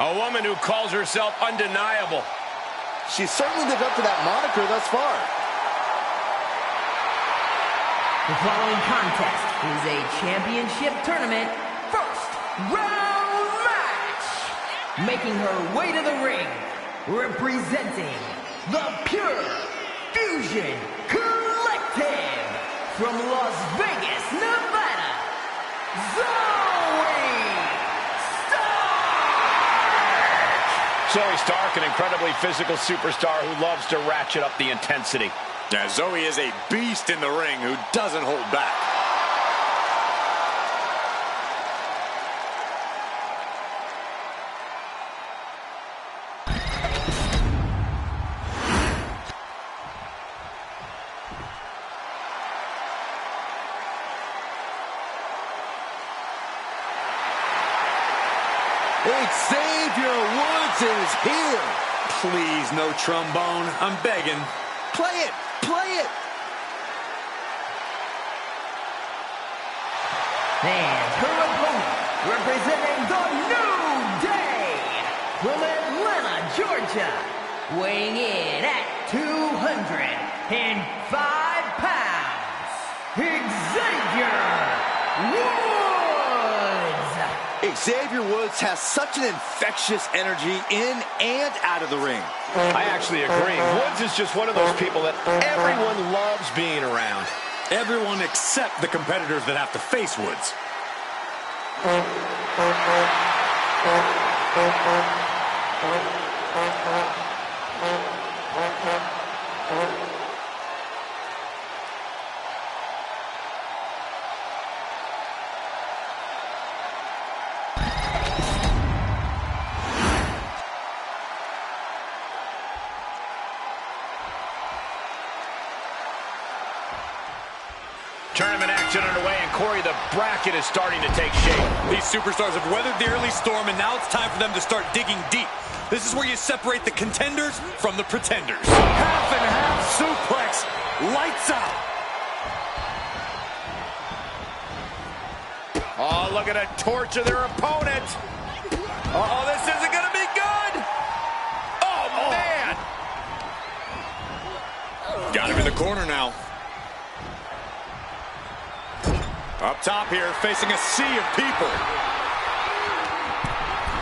A woman who calls herself undeniable. She's certainly lived up to that moniker thus far. The following contest is a championship tournament first round match. Making her way to the ring, representing the Pure Fusion Collective from Las Vegas, Nevada, Zoe Stark, an incredibly physical superstar who loves to ratchet up the intensity. Yeah, Zoe is a beast in the ring who doesn't hold back. Xavier Woods is here. Please, no trombone. I'm begging. Play it. Play it. And her opponent, representing the New Day, from Atlanta, Georgia, weighing in at 205 pounds, Xavier Woods. Xavier Woods has such an infectious energy in and out of the ring. I actually agree. Woods is just one of those people that everyone loves being around. Everyone except the competitors that have to face Woods. Tournament action underway, and Corey, the bracket is starting to take shape. These superstars have weathered the early storm, and now it's time for them to start digging deep. This is where you separate the contenders from the pretenders. Half and half suplex. Lights out. Oh, look at a torture their opponent. Uh-oh, this isn't going to be good. Oh, man. Got him in the corner now. Up top here, facing a sea of people.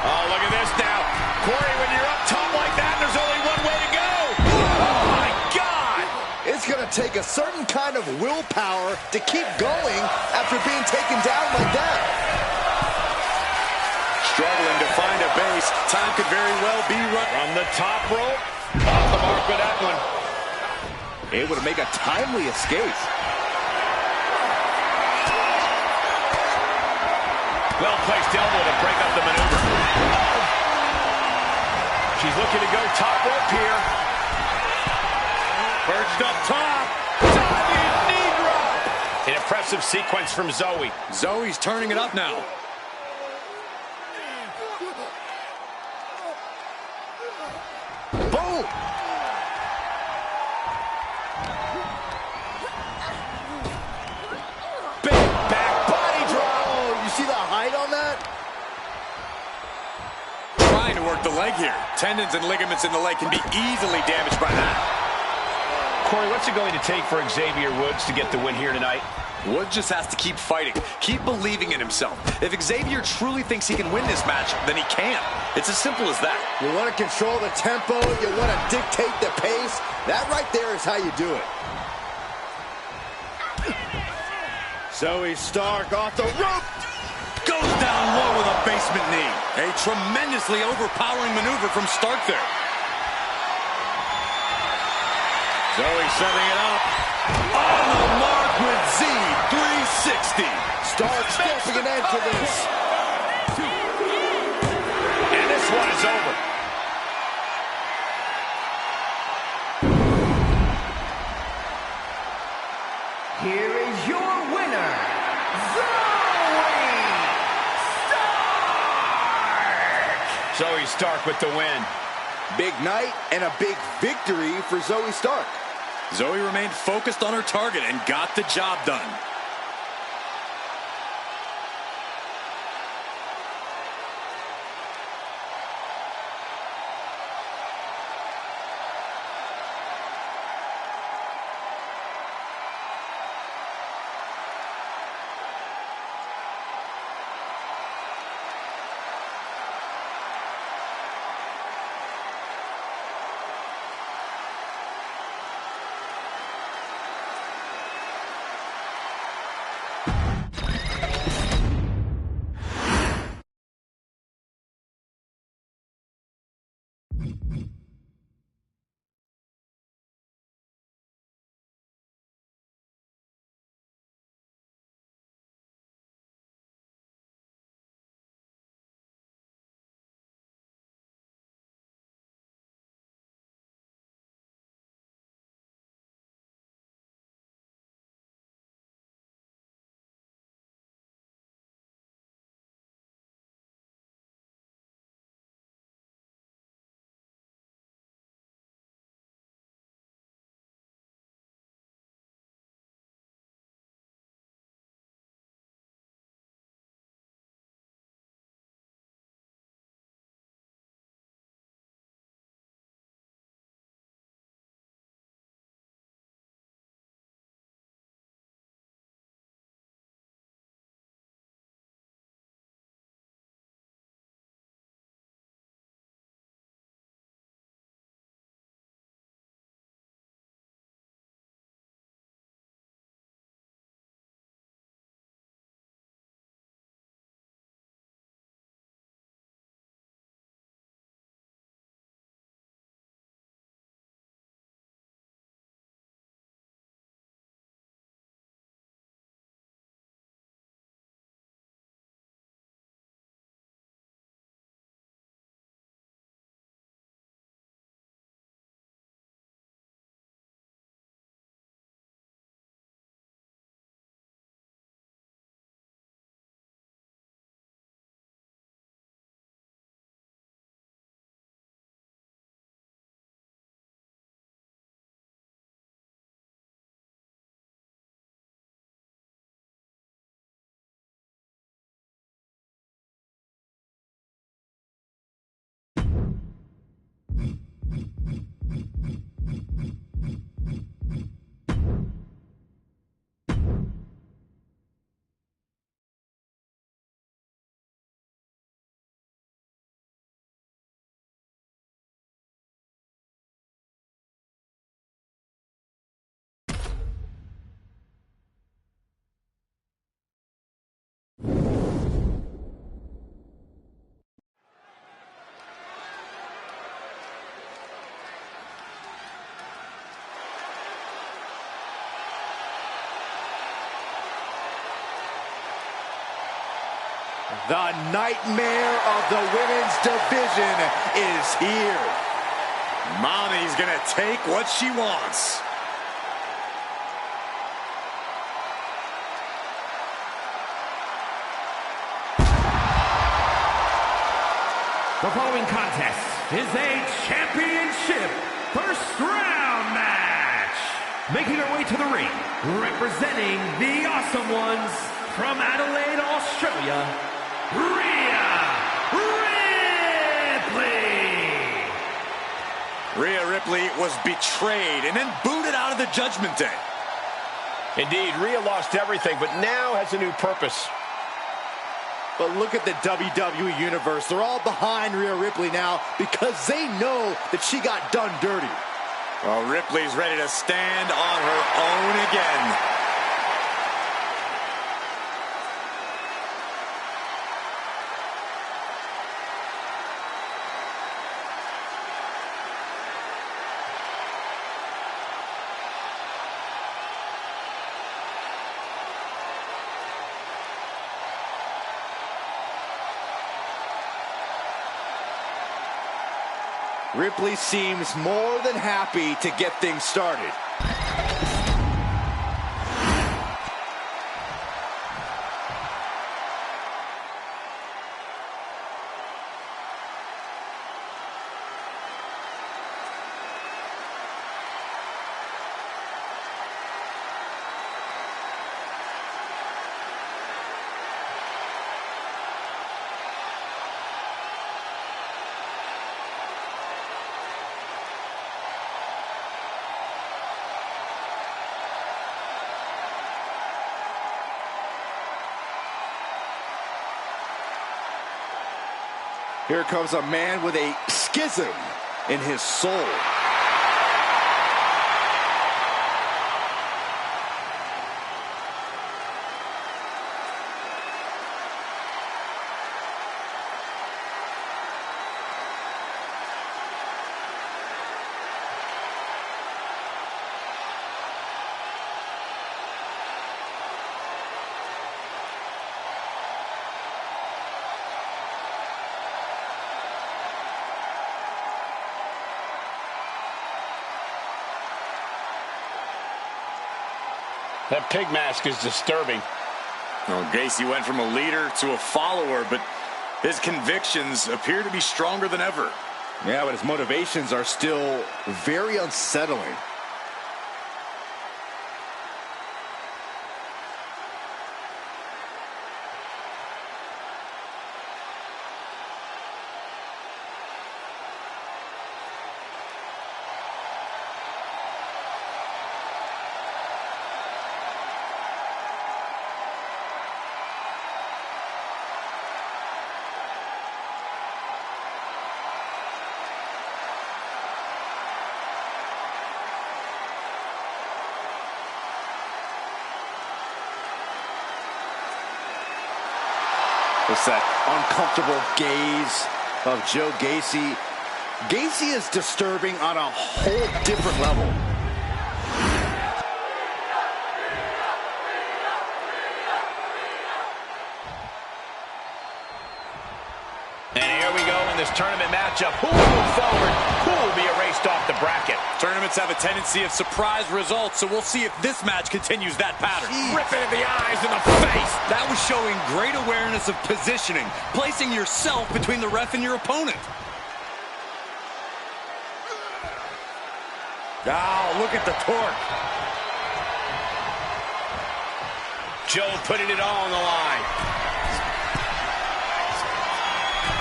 Oh, look at this now. Corey, when you're up top like that, there's only one way to go. Oh, my God. It's going to take a certain kind of willpower to keep going after being taken down like that. Struggling to find a base. Time could very well be run. From the top rope. Off the mark with that one. Able to make a timely escape. Well-placed elbow to break up the maneuver. Oh. She's looking to go top rope here. Perched up top. Diving knee drop. An impressive sequence from Zoe. Zoe's turning it up now. Boom. The leg here. Tendons and ligaments in the leg can be easily damaged by that. Corey, what's it going to take for Xavier Woods to get the win here tonight? Woods just has to keep fighting, keep believing in himself. If Xavier truly thinks he can win this match, then he can. It's as simple as that. You want to control the tempo, you want to dictate the pace. That right there is how you do it. Zoe Stark off the rope. Goes down low with a basement knee. A tremendously overpowering maneuver from Stark there. Zoe setting it up. On the mark with Z360. Stark stepping an end to this. And this one is over. Here is your winner, Zoe Stark with the win. Big night and a big victory for Zoe Stark. Zoe remained focused on her target and got the job done. The nightmare of the women's division is here. Mommy's gonna take what she wants. The following contest is a championship first round match. Making her way to the ring, representing the Awesome Ones from Adelaide, Australia, Rhea Ripley. Rhea Ripley was betrayed and then booted out of the Judgment Day. Indeed, Rhea lost everything, but now has a new purpose. But look at the WWE Universe. They're all behind Rhea Ripley now because they know that she got done dirty. Well, Ripley's ready to stand on her own again. Ripley seems more than happy to get things started. Here comes a man with a schism in his soul. That pig mask is disturbing. Well, Gacy went from a leader to a follower, but his convictions appear to be stronger than ever. Yeah, but his motivations are still very unsettling. It's that uncomfortable gaze of Joe Gacy. Gacy is disturbing on a whole different level. And here we go in this tournament matchup. Who will move forward? Who will be erased off the bracket? Tournaments have a tendency of surprise results, so we'll see if this match continues that pattern. Rip it in the eyes and the face. That was showing great awareness of positioning, placing yourself between the ref and your opponent. Oh, look at the torque. Joe putting it all on the line.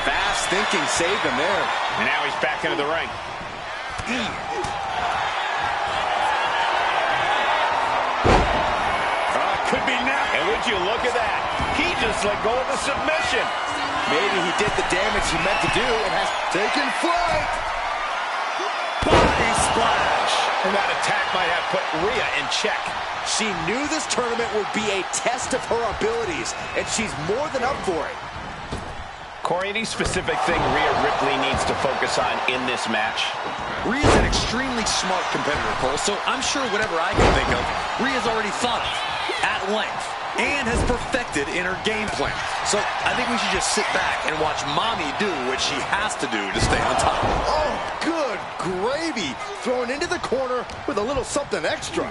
Fast thinking saved him there. And now he's back into the ring. Could be now. And would you look at that? He just let go of the submission. Maybe he did the damage he meant to do and has taken flight. Body splash. And that attack might have put Rhea in check. She knew this tournament would be a test of her abilities, and she's more than up for it. Corey, any specific thing Rhea Ripley needs to focus on in this match? Rhea's an extremely smart competitor, Cole, so I'm sure whatever I can think of, Rhea's already thought of at length and has perfected in her game plan. So I think we should just sit back and watch Mommy do what she has to do to stay on top. Oh, good gravy. Thrown into the corner with a little something extra.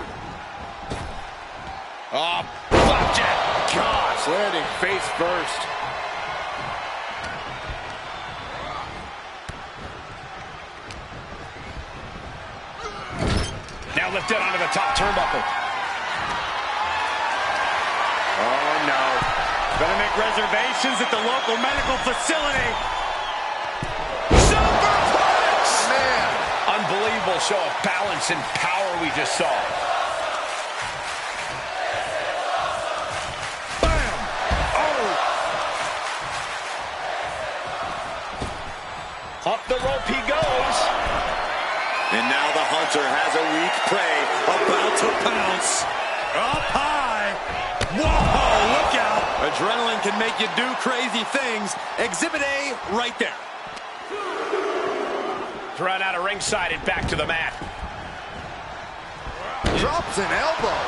Oh, flapjack. Gosh, Landing face first. Now lifted onto the top turnbuckle. Oh, no. Gonna make reservations at the local medical facility. Superplex! Man. Unbelievable show of balance and power we just saw. Bam! Oh! Up the rope he goes. And now the hunter has a weak prey about to pounce. Up high. Whoa, look out. Adrenaline can make you do crazy things. Exhibit A right there. Thrown out of ringside and back to the mat. Drops an elbow.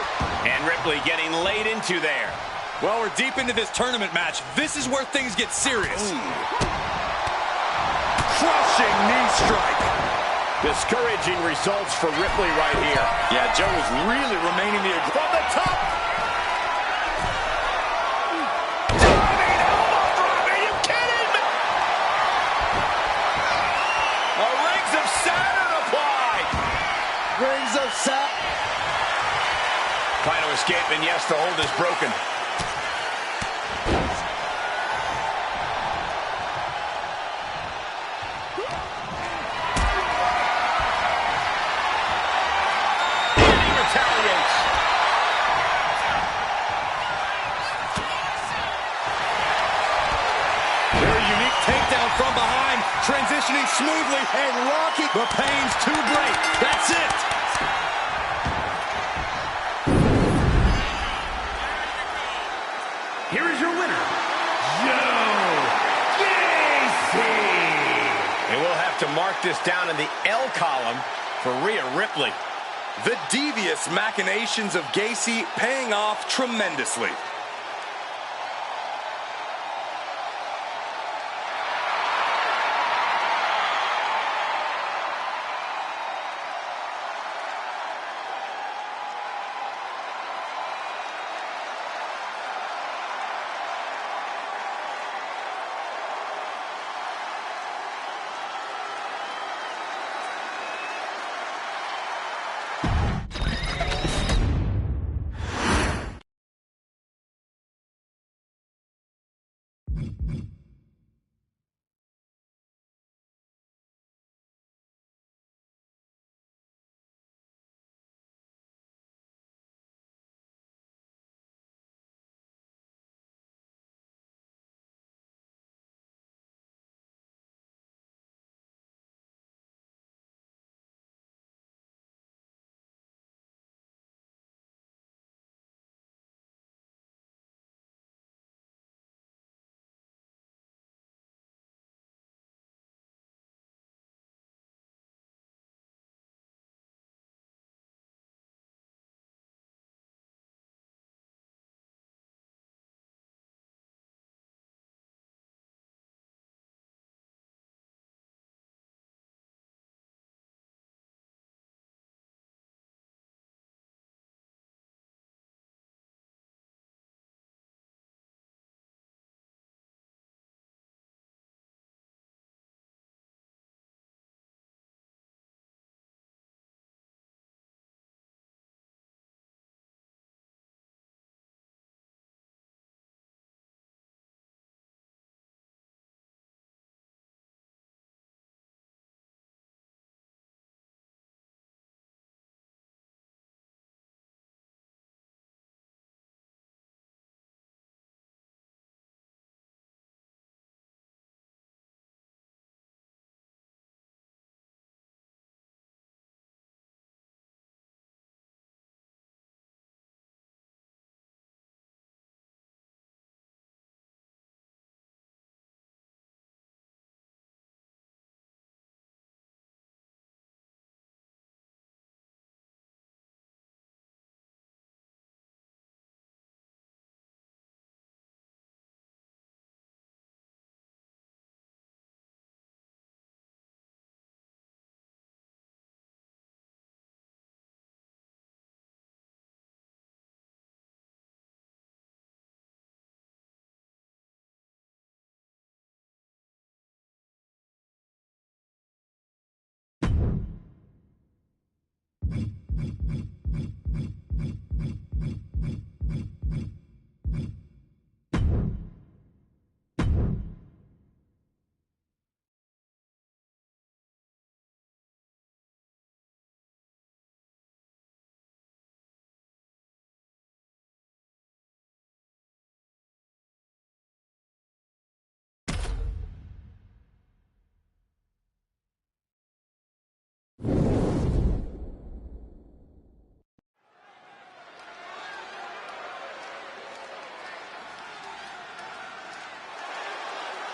And Ripley getting laid into there. Well, we're deep into this tournament match. This is where things get serious. Crushing knee strike. Discouraging results for Ripley right here. Yeah, Joe is really remaining the From the top. Diving elbow drop. Are you kidding me? A Rings of Saturn applied. Rings of Saturn. Trying to escape, and yes, the hold is broken. takedown from behind, transitioning smoothly, and Rocky, the pain's too great. That's it. Here is your winner, Joe Gacy. And we'll have to mark this down in the L column for Rhea Ripley. The devious machinations of Gacy paying off tremendously.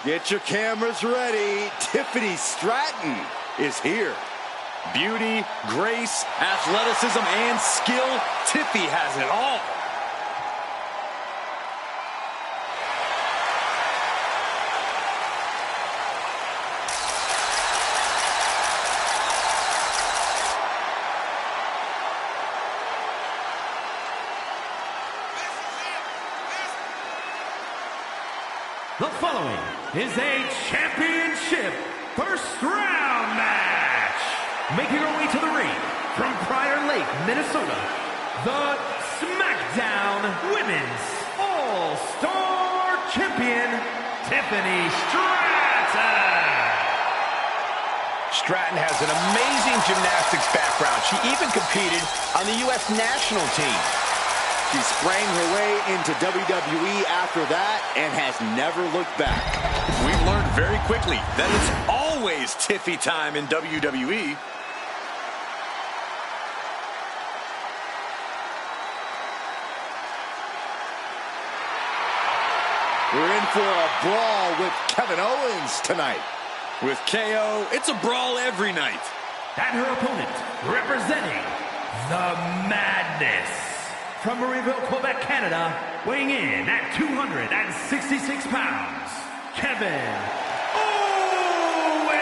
Get your cameras ready. Tiffany Stratton is here. Beauty, grace, athleticism, and skill. Tiffy has it all. The following is a championship first round match. Making her way to the ring from Prior Lake, Minnesota, the SmackDown Women's All-Star Champion, Tiffany Stratton. Stratton has an amazing gymnastics background. She even competed on the U.S. national team. She sprang her way into WWE after that and has never looked back. We've learned very quickly that it's always Tiffy time in WWE. We're in for a brawl with Kevin Owens tonight. With KO, it's a brawl every night. And her opponent, representing the Madness. From Marieville, Quebec, Canada, weighing in at 266 pounds, Kevin Owens!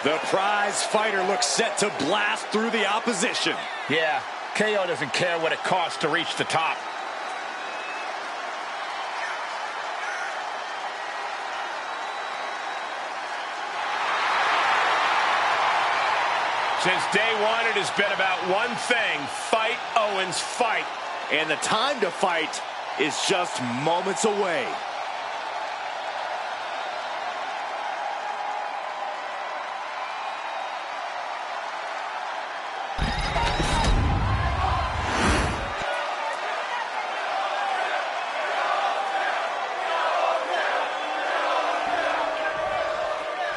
The prize fighter looks set to blast through the opposition. Yeah, KO doesn't care what it costs to reach the top. Since day one, it has been about one thing: fight, Owens, fight. And the time to fight is just moments away.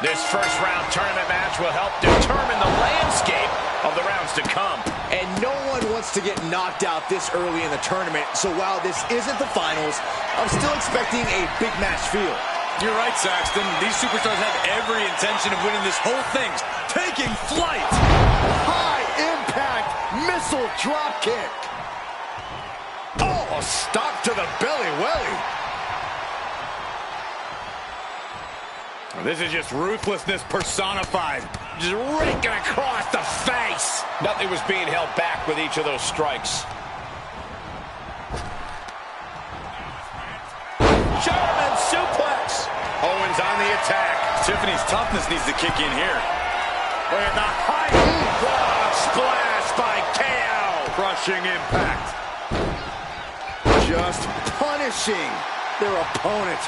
This first-round tournament match will help determine the landscape of the rounds to come. And no one wants to get knocked out this early in the tournament, so while this isn't the finals, I'm still expecting a big match feel. You're right, Saxton. These superstars have every intention of winning this whole thing. Taking flight! High-impact missile drop kick. Oh, a stop to the belly welly. This is just ruthlessness personified. Just raking across the face. Nothing was being held back with each of those strikes. German suplex. Owens on the attack. Tiffany's toughness needs to kick in here. Look at the high frog splash by KO. Crushing impact. Just punishing their opponent.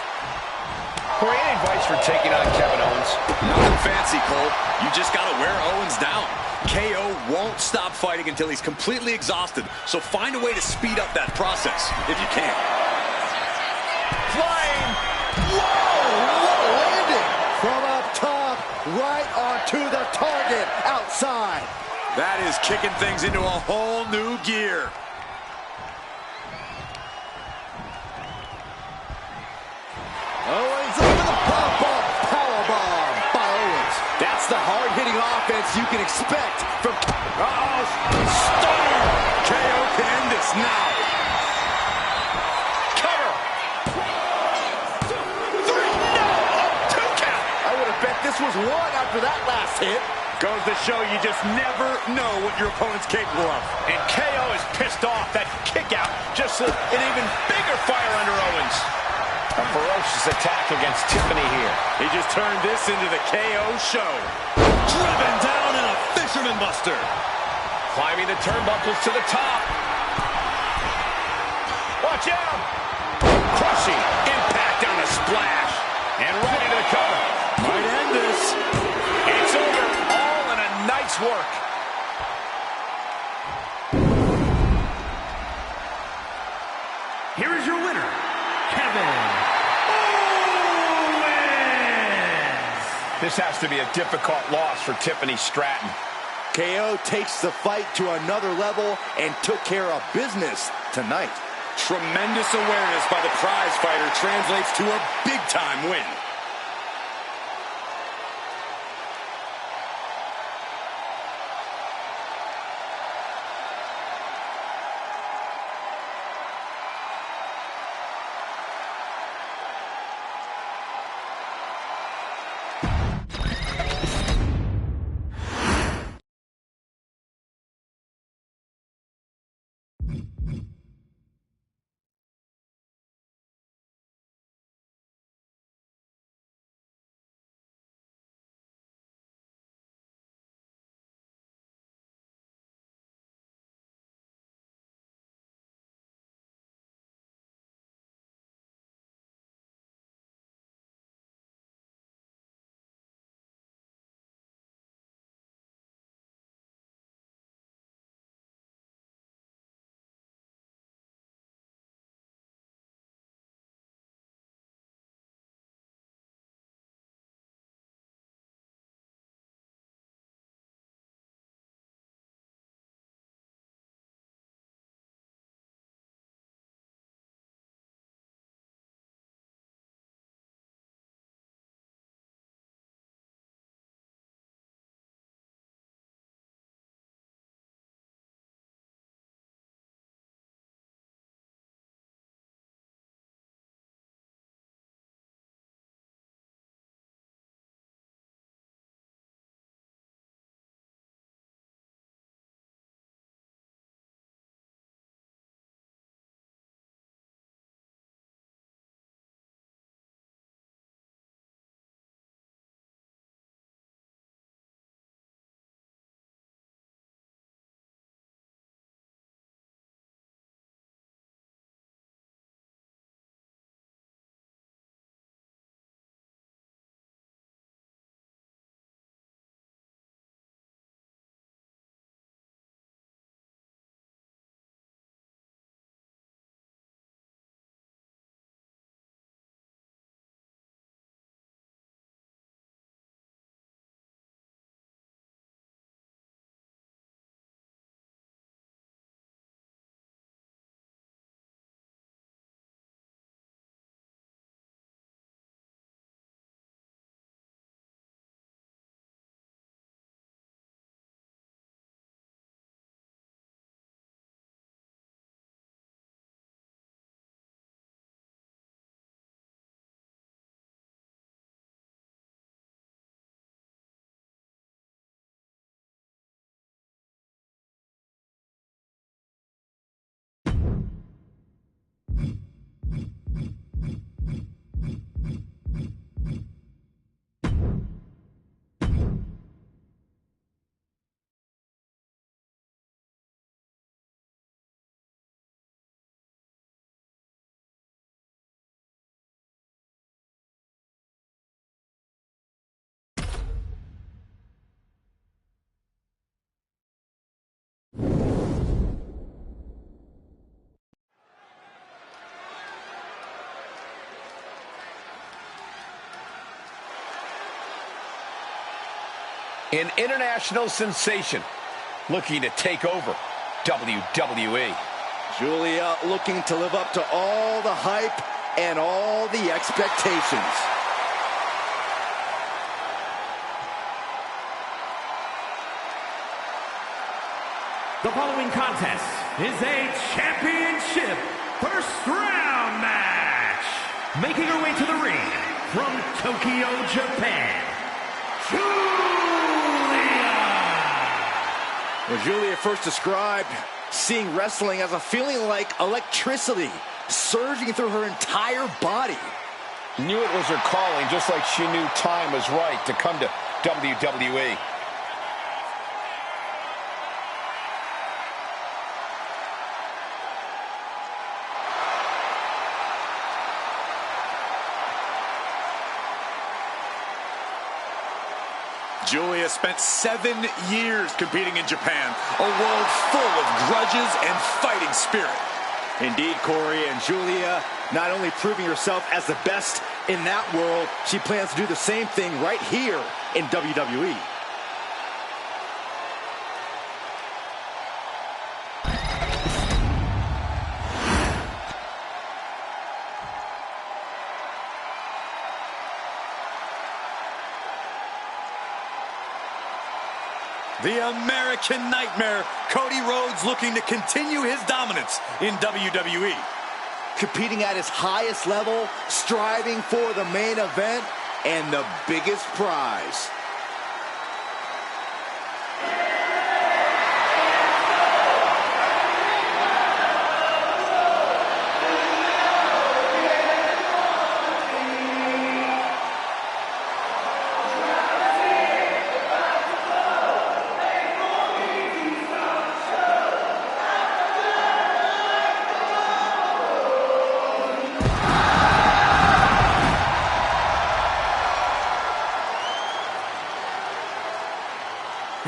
Corey, any advice for taking on Kevin Owens? Nothing fancy, Cole. You just got to wear Owens down. KO won't stop fighting until he's completely exhausted. So find a way to speed up that process, if you can. Flying low landing from up top, right onto the target outside. That is kicking things into a whole new gear. Owens over the pop-up powerbomb by Owens. That's the hard-hitting offense you can expect from... Uh-oh, stunner! KO can end this now. Cover. 3, no, 2 count. I would have bet this was one after that last hit. Goes to show you just never know what your opponent's capable of. And KO is pissed off. That kick out just an even bigger fire under Owens. A ferocious attack against Tiffany here. He just turned this into the KO show. Driven down in a fisherman buster. Climbing the turnbuckles to the top. Watch out! Crushing impact on the splash. And right into the cover. Might end this. It's over. All in a nice work. Here is your winner, Kevin Owens. This has to be a difficult loss for Tiffany Stratton. KO takes the fight to another level and took care of business tonight. Tremendous awareness by the prize fighter translates to a big-time win. An international sensation looking to take over WWE. Julia looking to live up to all the hype and all the expectations. The following contest is a championship first round match. Making her way to the ring from Tokyo, Japan, Well, Julia first described seeing wrestling as a feeling like electricity surging through her entire body. Knew it was her calling, just like she knew time was right to come to WWE. Julia spent 7 years competing in Japan, a world full of grudges and fighting spirit. Indeed, Corey, and Julia not only proving herself as the best in that world, she plans to do the same thing right here in WWE. The American Nightmare, Cody Rhodes, looking to continue his dominance in WWE. Competing at his highest level, striving for the main event and the biggest prize.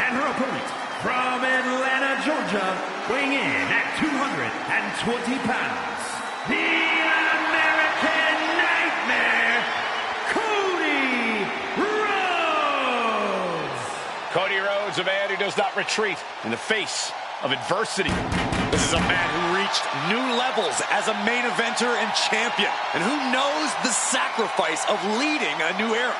And her opponent from Atlanta, Georgia, weighing in at 220 pounds, the American Nightmare, Cody Rhodes. Cody Rhodes, a man who does not retreat in the face of adversity. This is a man who reached new levels as a main eventer and champion, and who knows the sacrifice of leading a new era.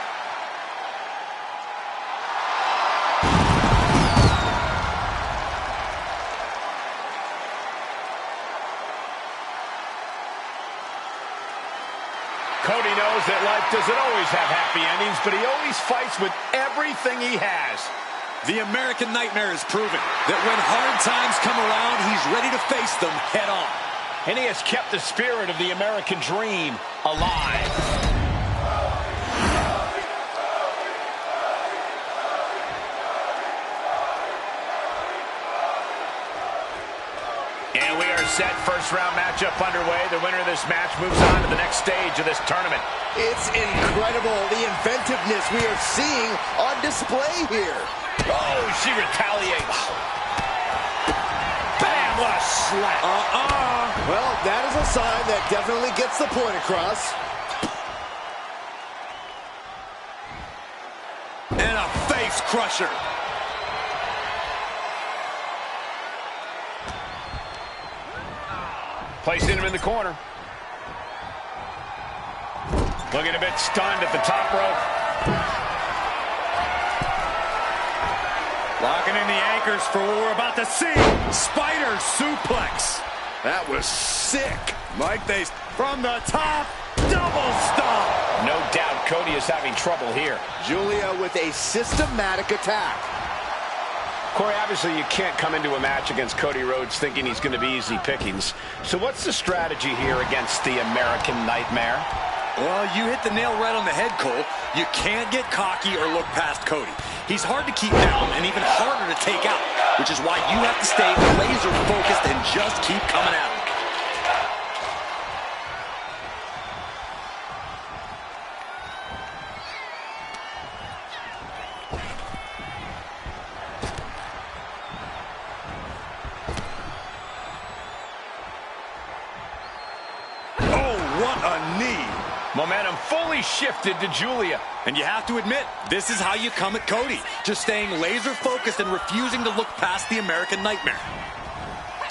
Cody knows that life doesn't always have happy endings, but he always fights with everything he has. The American Nightmare has proven that when hard times come around, he's ready to face them head on. And he has kept the spirit of the American dream alive. And we are set. First round matchup underway. The winner of this match moves on to the next stage of this tournament. It's incredible, the inventiveness we are seeing on display here. Oh, she retaliates. Bam, what a slap. Well, that is a sign that definitely gets the point across. And a face crusher. Placing him in the corner. Looking a bit stunned at the top rope. Locking in the anchors for what we're about to see. Spider suplex. That was sick. Mike, they from the top, double stomp. No doubt Cody is having trouble here. Julia with a systematic attack. Corey, obviously you can't come into a match against Cody Rhodes thinking he's going to be easy pickings. So what's the strategy here against the American Nightmare? Well, you hit the nail right on the head, Cole. You can't get cocky or look past Cody. He's hard to keep down and even harder to take out, which is why you have to stay laser focused and just keep coming at him. Momentum fully shifted to Julia. And you have to admit, this is how you come at Cody. Just staying laser focused and refusing to look past the American Nightmare.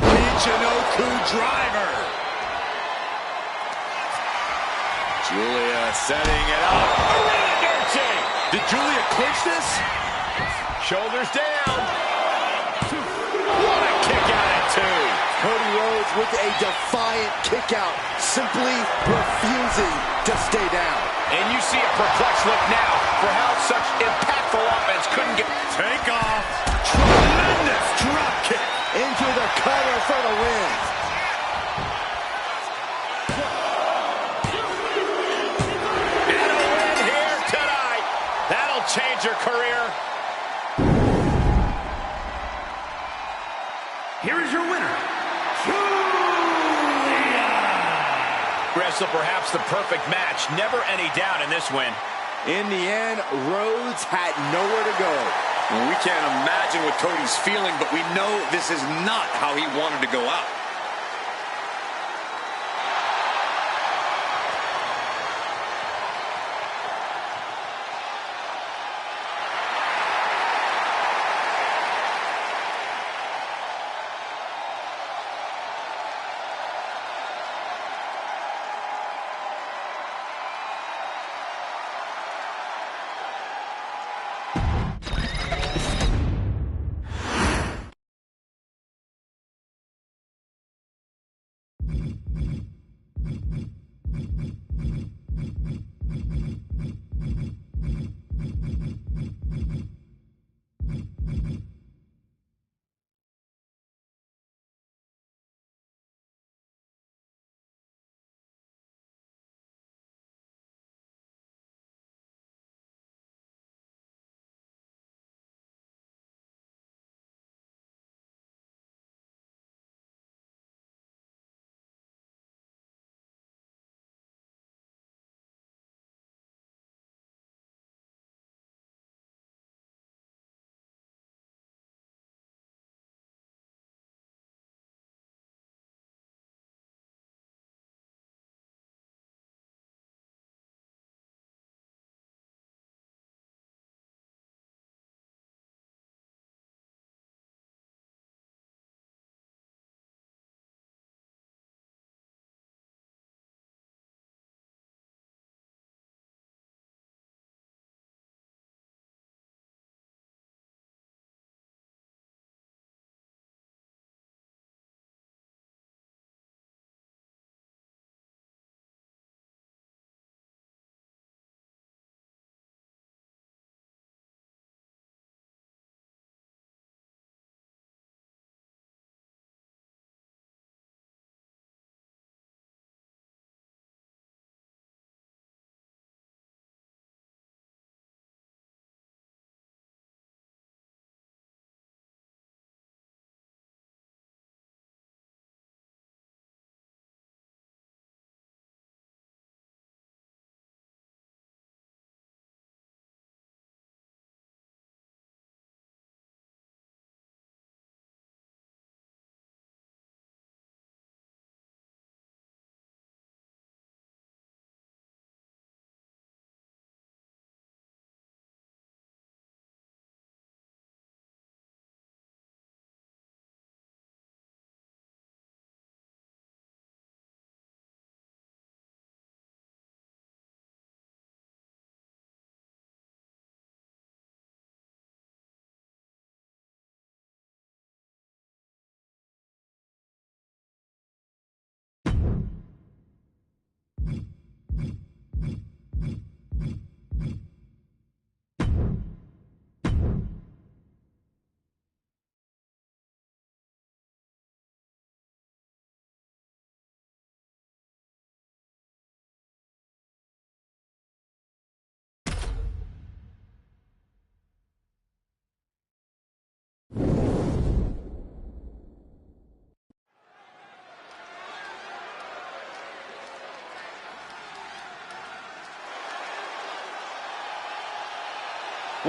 Michinoku driver. Julia setting it up. Did Julia clinch this? Shoulders down. What a kick out at 2. Cody Rhodes with a defiant kick out, simply refusing to stay down. And you see a perplexed look now for how such impactful offense couldn't get... Take off. Tremendous drop kick. Into the cover for the win. And a win here tonight. That'll change your career. Here is your winner, Wrestle perhaps the perfect match. Never any doubt in this win. In the end, Rhodes had nowhere to go. Well, we can't imagine what Cody's feeling, but we know this is not how he wanted to go out.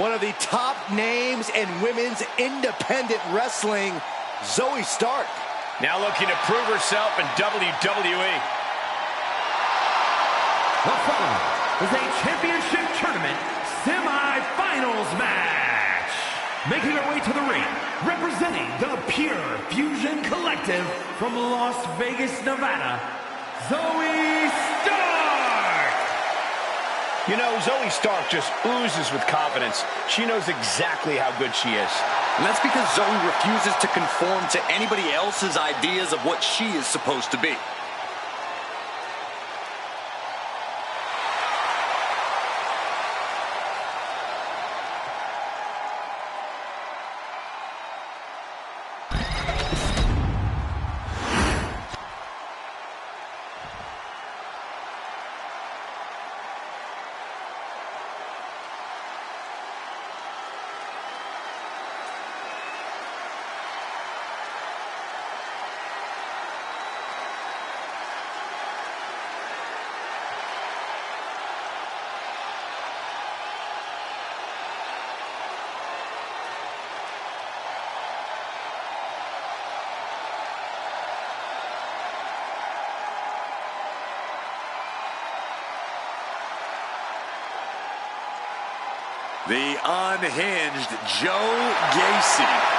One of the top names in women's independent wrestling, Zoe Stark. Now looking to prove herself in WWE. The following is a championship tournament semi-finals match. Making her way to the ring, representing the Pure Fusion Collective from Las Vegas, Nevada, Zoe Stark. You know, Zoe Stark just oozes with confidence. She knows exactly how good she is. And that's because Zoe refuses to conform to anybody else's ideas of what she is supposed to be. The unhinged Joe Gacy.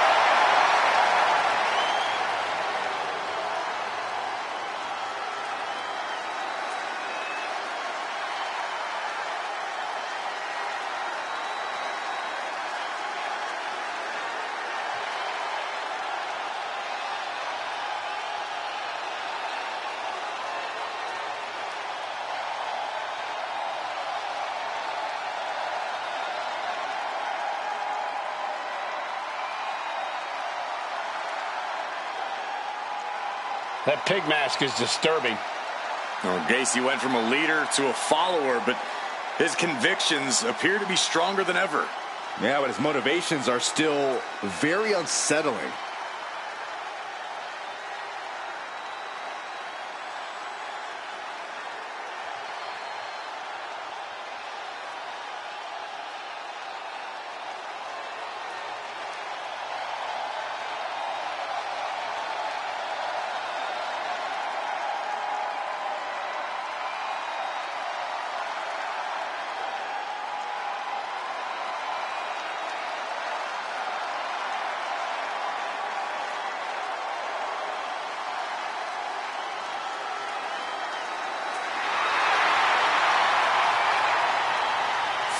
That pig mask is disturbing. Well, Gacy went from a leader to a follower, but his convictions appear to be stronger than ever. Yeah, but his motivations are still very unsettling.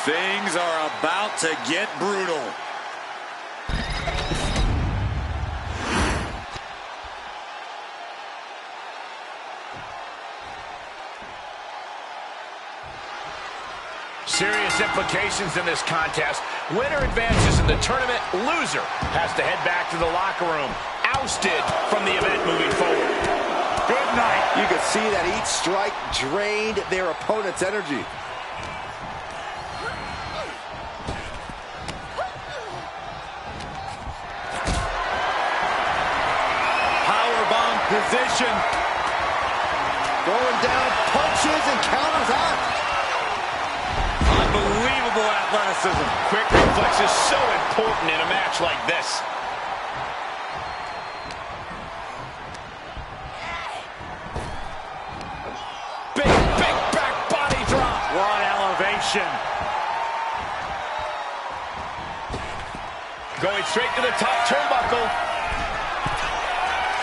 Things are about to get brutal. Serious implications in this contest. Winner advances in the tournament. Loser has to head back to the locker room. Ousted from the event moving forward. Good night. You could see that each strike drained their opponent's energy. Powerbomb position. Going down, punches and counters out. Unbelievable athleticism. Quick reflex is so important in a match like this. Big back body drop. What elevation. Going straight to the top turnbuckle.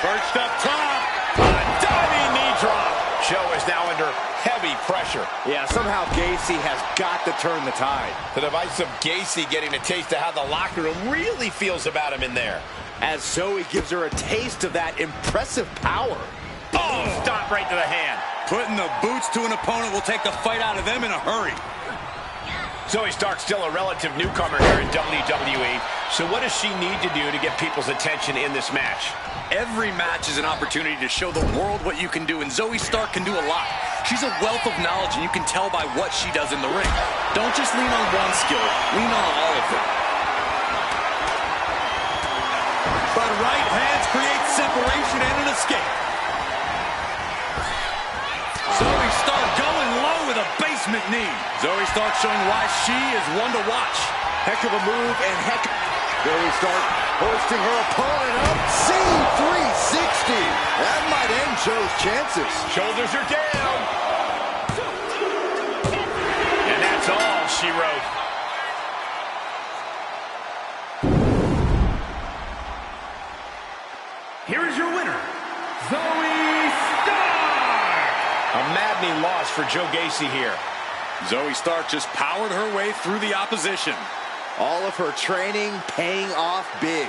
Perched up top. A diving knee drop. Joe is now under heavy pressure. Yeah, somehow Gacy has got to turn the tide. The device of Gacy getting a taste of how the locker room really feels about him in there. As Zoe gives her a taste of that impressive power. Oh, stop right to the hand. Putting the boots to an opponent will take the fight out of them in a hurry. Zoe Stark's still a relative newcomer here in WWE. So what does she need to do to get people's attention in this match? Every match is an opportunity to show the world what you can do, and Zoe Stark can do a lot. She's a wealth of knowledge, and you can tell by what she does in the ring. Don't just lean on one skill, lean on all of them. But right hands create separation and an escape. Zoe Stark going low with a basement knee. Zoe Stark showing why she is one to watch. Heck of a move and heck. Zoe Stark hoisting her opponent up. C360. That might end Joe's chances. Shoulders are down. And that's all she wrote. Here is your winner, Zoe Stark! A maddening loss for Joe Gacy here. Zoe Stark just powered her way through the opposition. All of her training paying off big.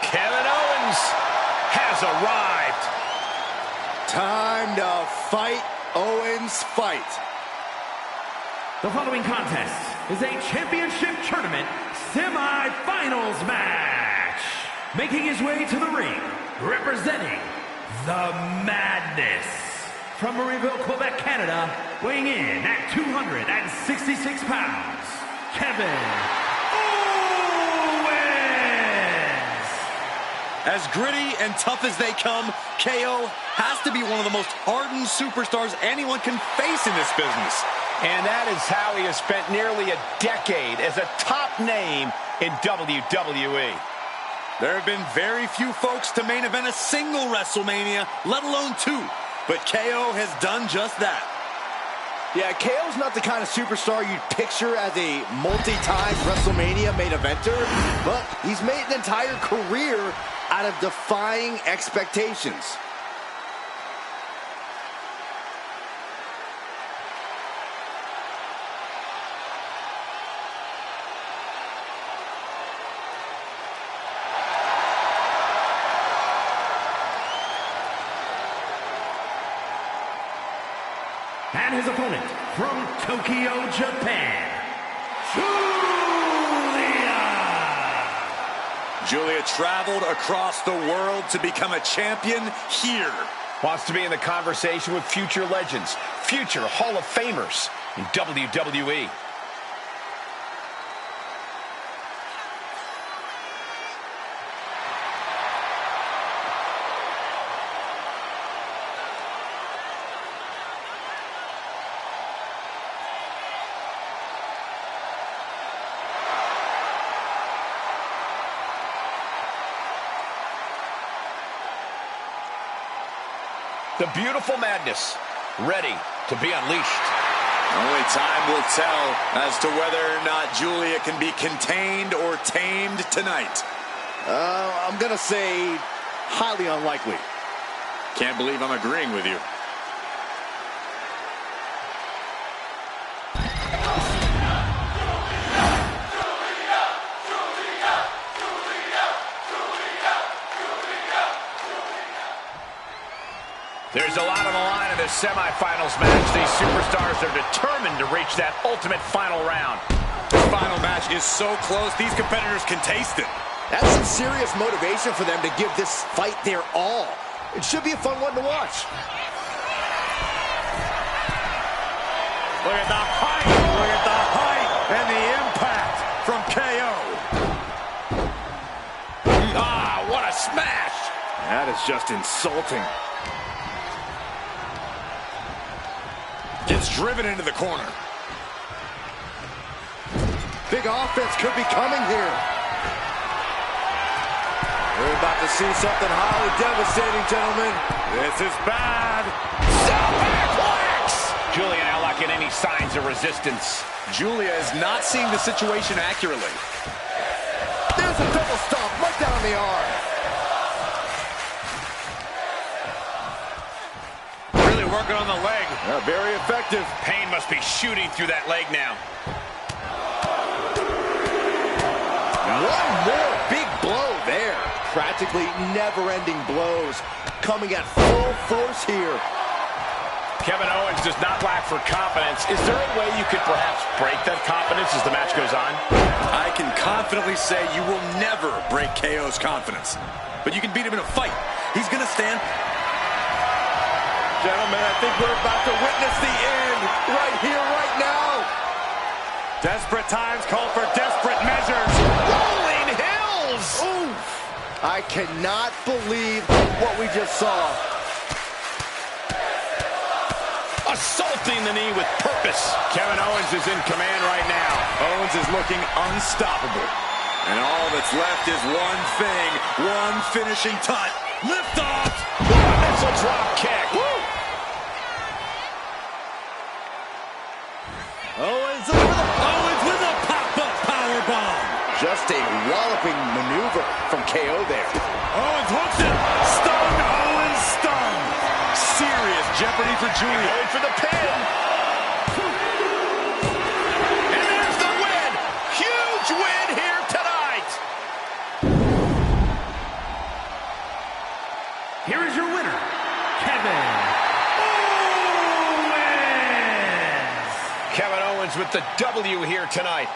Kevin Owens has arrived. Time to fight, Owens, fight. The following contest is a championship tournament semi-finals match. Making his way to the ring, representing the Madness. From Marieville, Quebec, Canada, weighing in at 266 pounds, Kevin Owens. As gritty and tough as they come, KO has to be one of the most hardened superstars anyone can face in this business. And that is how he has spent nearly a decade as a top name in WWE. There have been very few folks to main event a single WrestleMania, let alone two. But KO has done just that. Yeah, KO's not the kind of superstar you'd picture as a multi-time WrestleMania main eventer, but he's made an entire career out of defying expectations. And his opponent from Tokyo, Japan, Julia traveled across the world to become a champion here. Wants to be in the conversation with future legends, future Hall of Famers in WWE. The beautiful madness, ready to be unleashed. Only time will tell as to whether or not Julia can be contained or tamed tonight. I'm going to say highly unlikely. Can't believe I'm agreeing with you. There's a lot on the line in this semifinals match. These superstars are determined to reach that ultimate final round. This final match is so close, these competitors can taste it. That's some serious motivation for them to give this fight their all. It should be a fun one to watch. Look at the height. Look at the height and the impact from KO. Ah, what a smash. That is just insulting. Gets driven into the corner. Big offense could be coming here. We're about to see something highly devastating, gentlemen. This is bad. Superplex! Julia now lacking any signs of resistance. Julia is not seeing the situation accurately. There's a double stomp right down the arm. Really working on the leg. Very effective. Pain must be shooting through that leg now. One more big blow there. Practically never-ending blows coming at full force here. Kevin Owens does not lack for confidence. Is there a way you could perhaps break that confidence as the match goes on? I can confidently say you will never break KO's confidence. But you can beat him in a fight. He's going to stand. Gentlemen, I think we're about to witness the end right here, right now. Desperate times call for desperate measures. Rolling hills! Oof. I cannot believe what we just saw. Assaulting the knee with purpose. Kevin Owens is in command right now. Owens is looking unstoppable. And all that's left is one thing, one finishing touch. Lift off! Missile drop kick. Woo! Owens with a pop-up powerbomb. Just a walloping maneuver from KO there. Owens hooks it. Stun. Owens stun. Serious jeopardy for Julia. Going for the pin. And there's the win. Huge win here tonight. Here is your winner, Kevin Owens. Kevin Owens with the W here tonight.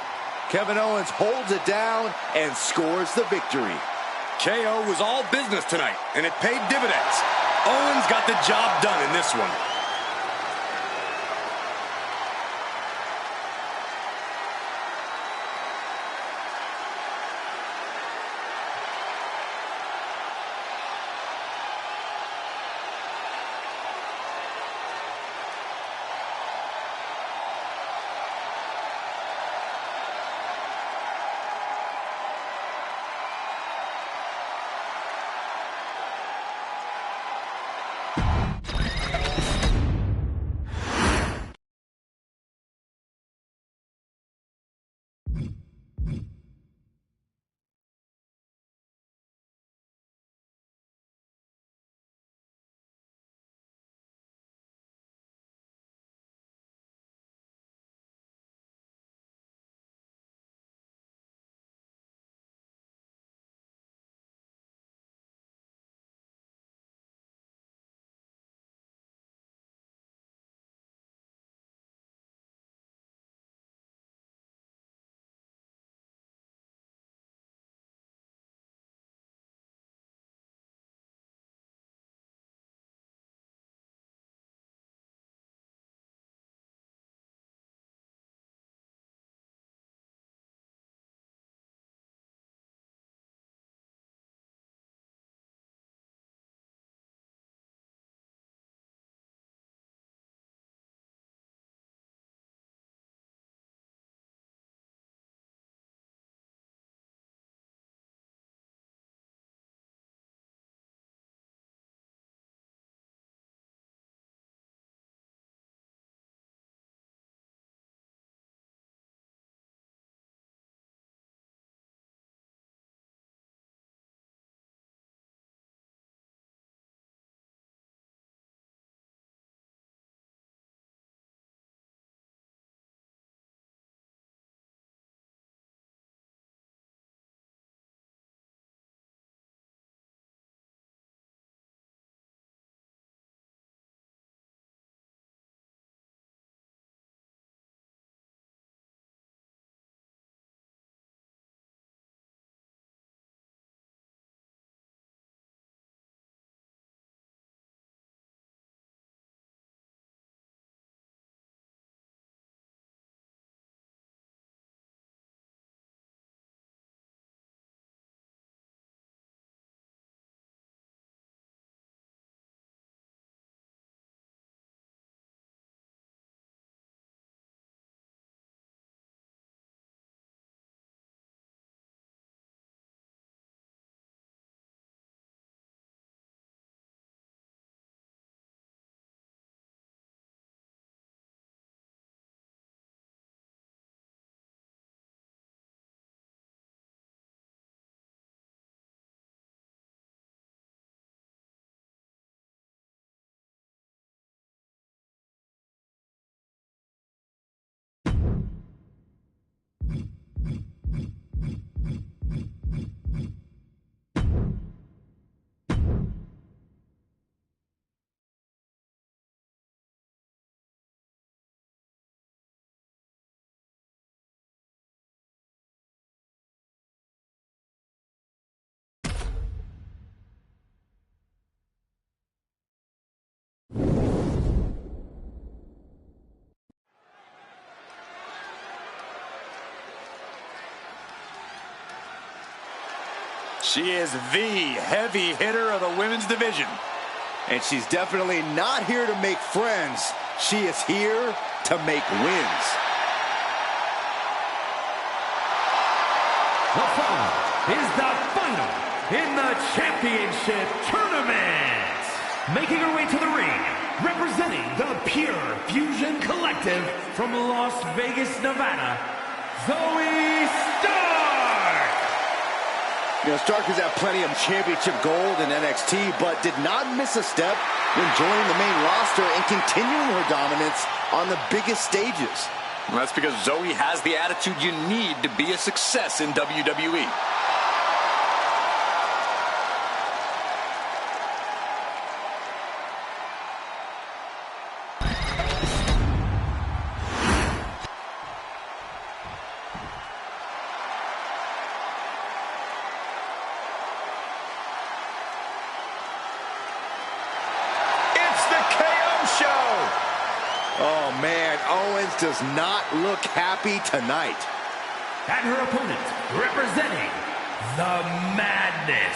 Kevin Owens holds it down and scores the victory. KO was all business tonight, and it paid dividends. Owens got the job done in this one. She is the heavy hitter of the women's division. And she's definitely not here to make friends. She is here to make wins. The following is the final in the championship tournament. Making her way to the ring, representing the Pure Fusion Collective from Las Vegas, Nevada, Zoe Stark. You know, Stark has had plenty of championship gold in NXT, but did not miss a step when joining the main roster and continuing her dominance on the biggest stages. Well, that's because Zoe has the attitude you need to be a success in WWE. Oh, man, Owens does not look happy tonight. And her opponent, representing the Madness,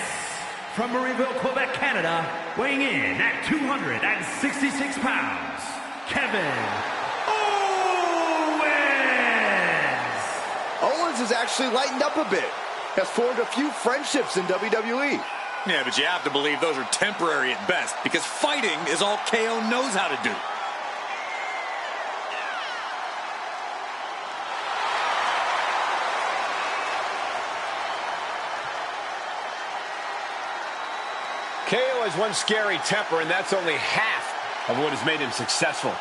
from Marieville, Quebec, Canada, weighing in at 266 pounds, Kevin Owens! Owens has actually lightened up a bit, has formed a few friendships in WWE. Yeah, but you have to believe those are temporary at best, because fighting is all KO knows how to do. KO has one scary temper, and that's only half of what has made him successful.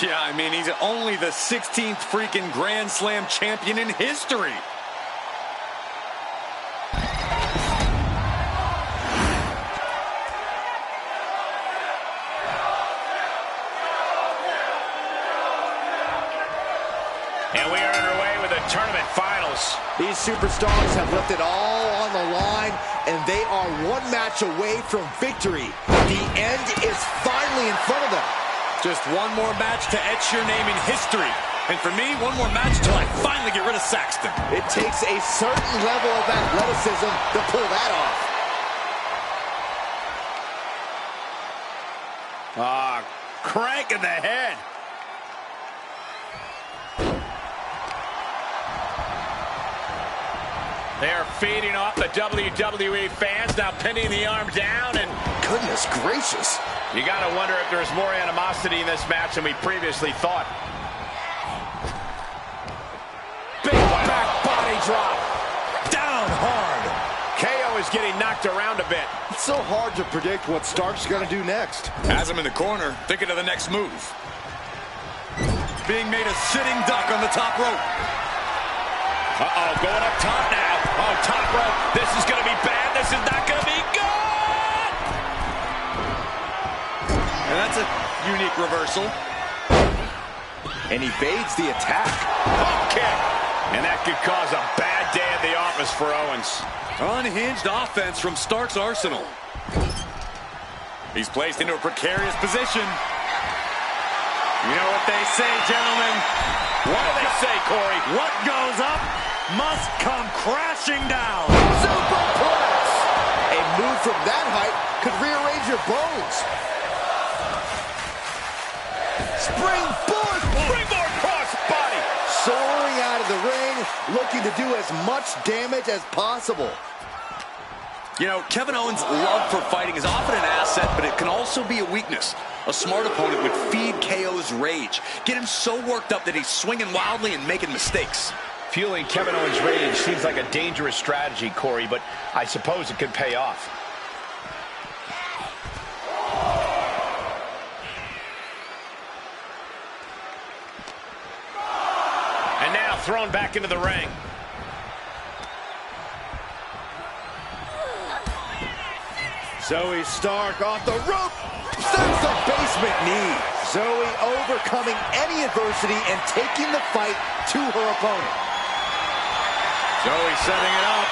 Yeah, I mean, he's only the 16th freaking Grand Slam champion in history. And we are underway with the tournament finals. These superstars have left it all on the line, and they are one match away from victory. The end is finally in front of them. Just one more match to etch your name in history. And for me, one more match till I finally get rid of Saxton. It takes a certain level of athleticism to pull that off. Crank in the head. They're feeding off the WWE fans, now pinning the arm down, and Goodness gracious. you gotta wonder if there's more animosity in this match than we previously thought. Big back body drop. Down hard. KO is getting knocked around a bit. It's so hard to predict what Stark's going to do next. As I'm in the corner, thinking of the next move. Being made a sitting duck on the top rope. Uh-oh, going up top now. Oh, top rope. This is going to be bad. This is not going to be good. And that's a unique reversal. And evades the attack. Pump kick. And that could cause a bad day at the office for Owens. Unhinged offense from Stark's arsenal. He's placed into a precarious position. You know what they say, gentlemen. What do they say, Corey? What goes up must come crashing down. Superplex! A move from that height could rearrange your bones. Springboard! Springboard cross body. Soaring out of the ring, looking to do as much damage as possible. You know, Kevin Owens' love for fighting is often an asset, but it can also be a weakness. A smart opponent would feed KO's rage, get him so worked up that he's swinging wildly and making mistakes. Fueling Kevin Owens' rage seems like a dangerous strategy, Corey, but I suppose it could pay off. And now thrown back into the ring. Zoe Stark off the rope. Sends the basement knee. Zoe overcoming any adversity and taking the fight to her opponent. Zoe setting it up.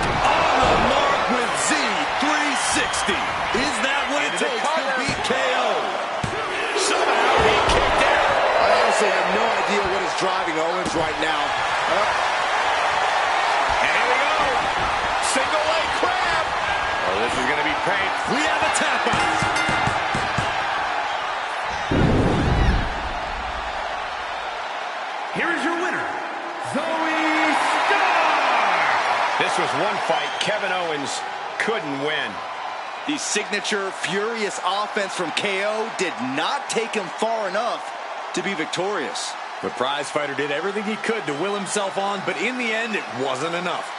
On the mark with Z360. Is that what it takes to beat KO? Somehow he kicked out. I honestly have no idea what is driving Owens right now. And here we go. Single leg Kevin Owens couldn't win. The signature furious offense from KO did not take him far enough to be victorious. The prize fighter did everything he could to will himself on, but in the end, it wasn't enough.